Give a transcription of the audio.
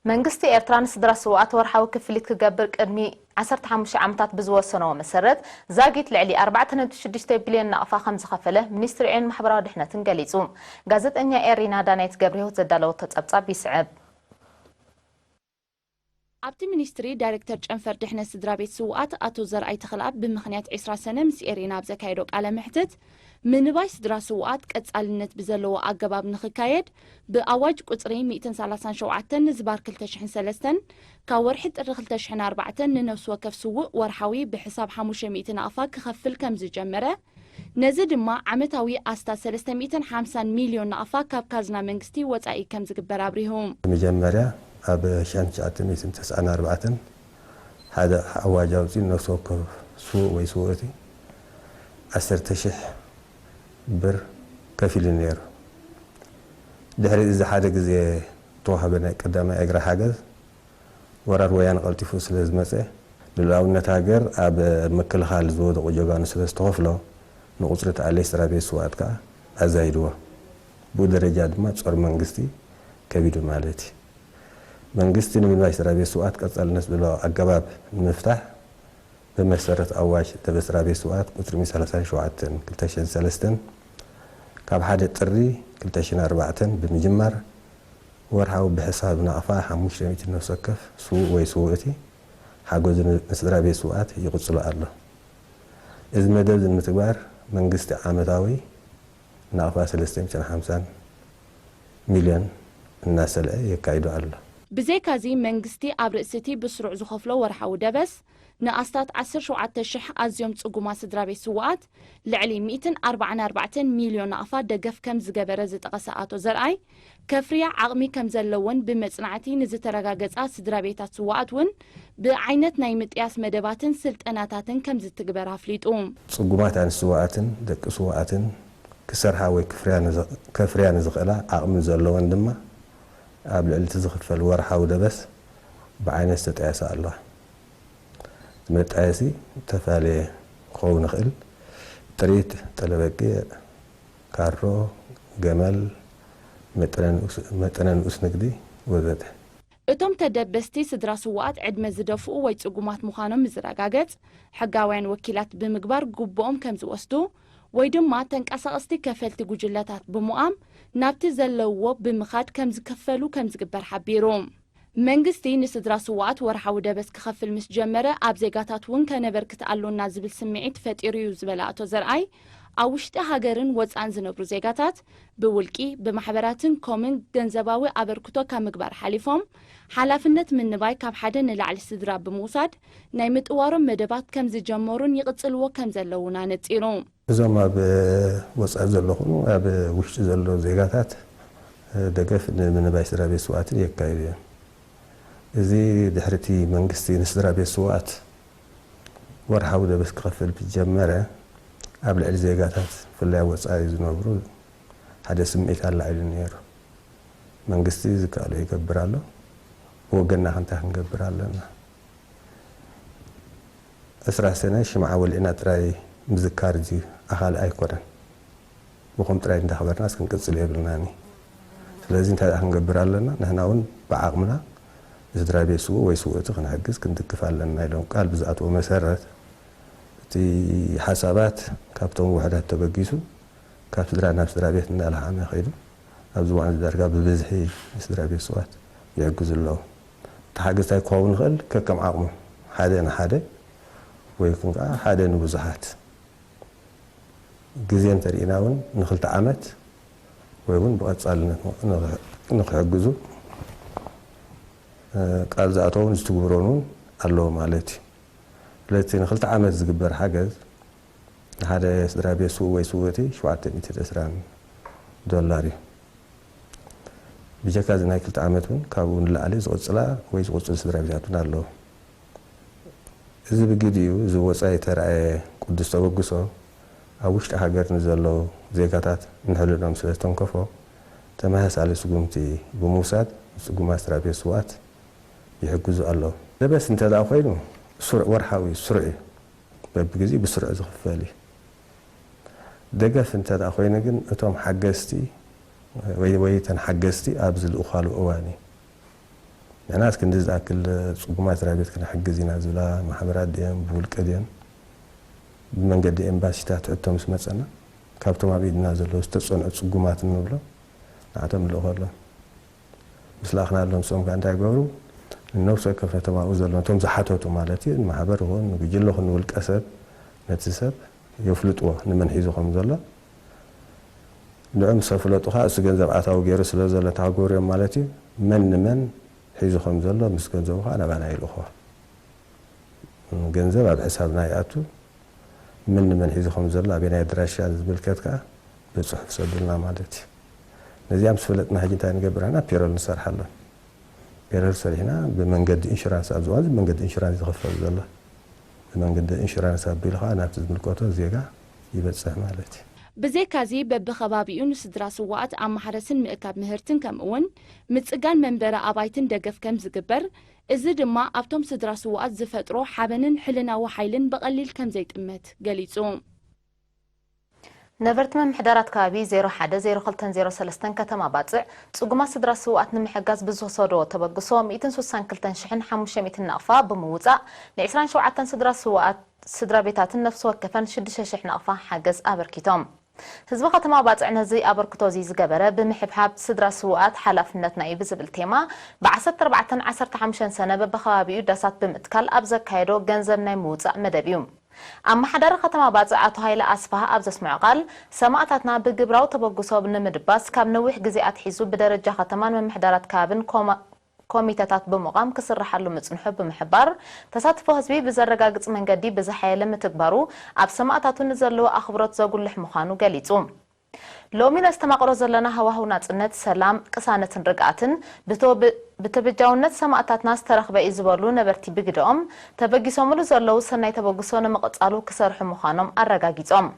መንግስቲ ኤርትራን ስድራ ስዋኣት ወርሓዊ ክፍሊት ክገብር ቅድሚ 15 ዓመታት ብዝወሰነዎ መሰረት ዛጊት ልዕሊ 4.6 ቢልዮን ናቕፋ ከም ዝኸፈለ ሚኒስትሪ ዒን ማሕበራዊ ድሕነትን ገሊጹ። ጋዜጠኛ ኤሪና ዳናይት ገብረሂወት ዘዳለወቶ ጸብጻብ ይስዕብ። ኣብቲ ሚኒስትሪ ዳይሬክተር ጨንፈር ድሕነት ስድራቤት ስዋኣት ኣቶ ዘርኣይ ተኽልኣብ ብምኽንያት 20 ሰነ ምስ ኤሪና ኣብ ዘካየዶ ቃለ ምሕትት ምንባይ ስድራ ስዋኣት ቀጻልነት ብዘለዎ ኣገባብ ንኽካየድ ብኣዋጅ ቁጽሪ 137 ዝባር 2003 ካብ ወርሒ ጥሪ 2004 ንነፍሲ ወከፍ ስውእ ወርሓዊ ብሕሳብ 500 ናቕፋ ክኸፍል ከም ዝጀመረ ነዚ ድማ ዓመታዊ ኣስታት 350 ሚልዮን ናቕፋ ካብ ካዝና መንግስቲ ወጻኢ ከም ዝግበር አብሪሁ መጀመርያ ኣብ 1994 ሓደ ኣዋጅ ኣውፂኡ ነፍሲ ወከፍ ስውእ ወይ ስውእቲ 10,000 ብር ከፊል ነይሩ ድሕሪ እዚ ሓደ ግዜ ተዋህበ ናይ ቀዳማይ እግራ ሓገዝ ወራር ወያነ ቀልጢፉ ስለ ዝመፀ ንሉኣውነት ሃገር ኣብ ምክልኻል ዝወደቑ ጀጋኑ ስለ ዝተኸፍሎ ንቁፅሪ ተኣለይ ስድራቤት ስዋኣት ከዓ ኣዛይድዎ ብኡ ደረጃ ድማ ጾር መንግስቲ ከቢዱ ማለት እዩ መንግስቲ ንምንባይ ስድራቤት ስዋኣት ቀጻልነት ዘለዎ ኣገባብ ንምፍታሕ بمسرة أواج تبصرة بسوات قطر 37 كلتاشن سلستن كاب حادة تري كلتاشن 4 بمجمر ورحاو بحساب نقفا حموش رميت النفسكف سوء ويسوءتي حاجوز نسدرا بسوات يقصلوا الله إذ مدد المتبار من قست عامتاوي نقفا 350 مليون الناس اللي يكايدوا الله بزيكازي منغستي أبرئستي بسرع زخفلو ورحاو دبس نأستات 17,000 أزيوم تقوما سدرابي سوات لعلي 144 مليون نقفا دقف كم زقبرة زتقساقاتو زرعي كفريا عقمي كم زلون بمصنعتي نزترقاقزات سدرابيتات سوات ون بعينت نايمت ياس مدباتن سلطناتاتن كم زتقبرها فليتوم تقومات عن سواتن دك سواتن كسرها وي كفريا نزقلا عقم زلون دما قبل اللي تزخفل ورحا ودبس بعين استتعاس الله متعاسي تفالي خون خل تريت تلبقي كارو جمال مترن أسنقدي وذاته እቶም ተደበስቲ ስድራ ስዋኣት ዕድመ ዝደፍኡ ወይ ጽጉማት ምዃኖም ዝረጋገጽ ሕጋውያን ወኪላት ብምግባር ጉቦኦም ከም ዝወስዱ ወይ ድማ ተንቀሳቐስቲ ከፈልቲ ጉጅለታት ብምቋም ናብቲ ዘለውዎ ብምኻድ ከም ዝከፈሉ ከም ዝግበር ሓቢሩ መንግስቲ ንስድራ ስዋኣት ወርሓዊ ደበስ ክኸፍል ምስ ጀመረ ኣብ ዜጋታት እውን ከነበርክት ኣሎና ዝብል ስምዒት ፈጢሩ እዩ ዝበለ ኣቶ ዘርኣይ ኣብ ውሽጢ ሃገርን ወፃእን ዝነብሩ ዜጋታት ብውልቂ ብማሕበራትን ኮምን ገንዘባዊ ኣበርክቶ ካብ ምግባር ሓሊፎም ሓላፍነት ምንባይ ካብ ሓደ ንላዕሊ ስድራ ብምውሳድ ናይ ምጥዋሮም መደባት ከም ዝጀመሩን ይቕጽልዎ ከም ዘለውና ነጺሩ እዞም ኣብ ወፃእ ዘለኹኑ ኣብ ውሽጢ ዘሎ ዜጋታት ደገፍ ንምንባይ ስድራቤት ስዋኣትን የካይዱ እዮም እዚ ድሕርቲ መንግስቲ ንስድራቤት ስዋኣት ወርሓዊ ደበስ ክኸፍል ብጀመረ ኣብ ልዕሊ ዜጋታት ፍላይ ወፃኢ ዝነብሩ ሓደ ስምዒት ኣላዒሉ ነይሩ መንግስቲ ዝከኣሎ ይገብር ኣሎ ወገንና ክንታይ ክንገብር ኣለና 20 ሰነ ሽምዓ ወልዒና ጥራይ ምዝካር እዚ ኣኻል ኣይኮነን ብኹም ጥራይ እንዳኽበርናስ ክንቅፅል የብልናኒ ስለዚ እንታይ ክንገብር ኣለና ንሕና እውን ብዓቕምና ስድራቤት ስውእ ወይ ስውእቲ ክንሕግዝ ክንድግፍ ኣለና ኢሎም ቃል ብዝኣትዎ መሰረት እቲ ሓሳባት ካብቶም ውሕዳት ተበጊሱ ካብ ስድራ ናብ ስድራቤት እናልሓመ ኸይዱ ኣብ ዝዋዕን ዳርጋ ብብዝሒ ስድራቤት ስዋኣት ይዕግዙ ኣለዉ እቲ ሓገዝ እንታይ ክኸውን ይኽእል ከከም ዓቕሙ ሓደ ንሓደ ወይ ከዓ ሓደ ንብዙሓት ግዜ እንተሪእና እውን ን2 ዓመት ወይ እውን ብቐጻልነት ንኽሕግዙ ቃል ዝኣተውን ዝትግብሮን ኣለዎ ማለት እዩ ስለዚ ን2 ዓመት ዝግበር ሓገዝ ሓደ ስድራቤት ስውእ ወይ ስውእቲ $720 እዩ ብጀካ እዚ ናይ 2 ዓመት እውን ካብኡ ንላዕሊ ዝቕፅላ ወይ ዝቕፅል ስድራቤታት እውን ኣለዎ እዚ ብግዲኡ እዚ ወፃኢ ተረኣየ ቅዱስ ተበግሶ ኣብ ውሽጢ ሃገር ንዘለዉ ዜጋታት ንሕልሎም ስለ ዝተንከፎ ተመሳሳሊ ስጉምቲ ብምውሳድ ስጉማት ስድራቤት ስዋኣት يحجز الله لا بس انت دا خوينو سرع ورحاوي سرعي ببجزي بسرعه زخفالي دقف انت دا خوينا جن اتوم حجزتي وي تنحجزتي ابز الاخال اواني ناس كندز أكل صقومات رابط كنا حق زينا زلا محبرات ديم بولك ديم من قد إمباسي تحتهم اسمه أنا كابتن ما بيد نازل لو استصون صقومات النبلة نعتم الأخرى بس لا خنا لهم سوم كان تاجروا النفس كفة ما أوزل ما توم زحته مالتي المحبر هو إنه بيجي له إنه الكسب نتسب يفلتوا نمن حيزو خمزلا نعم سفلتوا خاص جنزب عتاو جيرس لزلا تعقوري مالتي من حيزو خمزلا مسكن زوخ أنا بناي الأخوة جنزب على حسابنا يأتو من حيزو خمزلا بيناي دراشات بالكتكا بصحف سبلنا مالتي نزيام سفلتنا هجين تاني قبرنا بيرل نصر حلا بيرل سرينا بمنقد إنشرانس أزواج بمنقد إنشرانس يخفض زلا بمنقد إنشرانس أبيلها أنا أبتز ملكوته زيقا يبتصح مالتي بزيكازي ببخبابيون سدرا سوات عم حرسن مئكاب مهرتن كم اون متسقان منبرا أبايتن دقف كم زقبر إذا دما أبتم سدرا سوات زفترو حابنن حلنا وحيلن بقليل كم زيت أمت قليتهم نبرت من محدارات كابي 010203 كتما باطع صقما سدرا سوات نمحجاز بزوصدو تبقسو 262 شحن 500 نقفا بموصا ل 27 سدرا سوات سدرا بيتات النفس وكفن 6 شحن نقفا حجز أبركيتهم ህዝቢ ከተማ ባጽዕ ነዚ አበርክቶ ዚ ዝገበረ ብምሕብሓብ ስድራ ስውኣት ሓላፍነትና እዩ ብዝብል ቴማ ብ1415 ሰነ በብኸባቢኡ ዳሳት ብምትካል ኣብ ዘካየዶ ገንዘብ ናይ ምውፃእ መደብ እዩ ኣመሓዳሪ ከተማ ባጽዕ ኣቶ ሃይለ ኣስፋህ ኣብ ዘስምዖ ቃል ሰማዕታትና ብግብራው ተበግሶ ንምድባስ ካብ ነዊሕ ግዜ ኣትሒዙ ብደረጃ ከተማን መምሕዳራት ካብን ኮሚቴታት በመቃም ክስራሓሉ መጽንሑ ብምሕባር ተሳትፎ ህዝቢ ብዘረጋግጽ መንገዲ ብዝሓየለ ምትግባሩ ኣብ ሰማዕታቱ ንዘለዎ ኣኽብሮት ዘጉልሕ ምዃኑ ገሊጹ ሎሚ ነስተማቕሮ ዘለና ሃዋህው ናጽነት ሰላም ቅሳነትን ርግኣትን ብተበጃውነት ሰማዕታትና ዝተረኽበ እዩ ዝበሉ ነበርቲ ብግድኦም ተበጊሶምሉ ዘለው ሰናይ ተበግሶ ንምቕጻሉ ክሰርሑ ምዃኖም ኣረጋጊጾም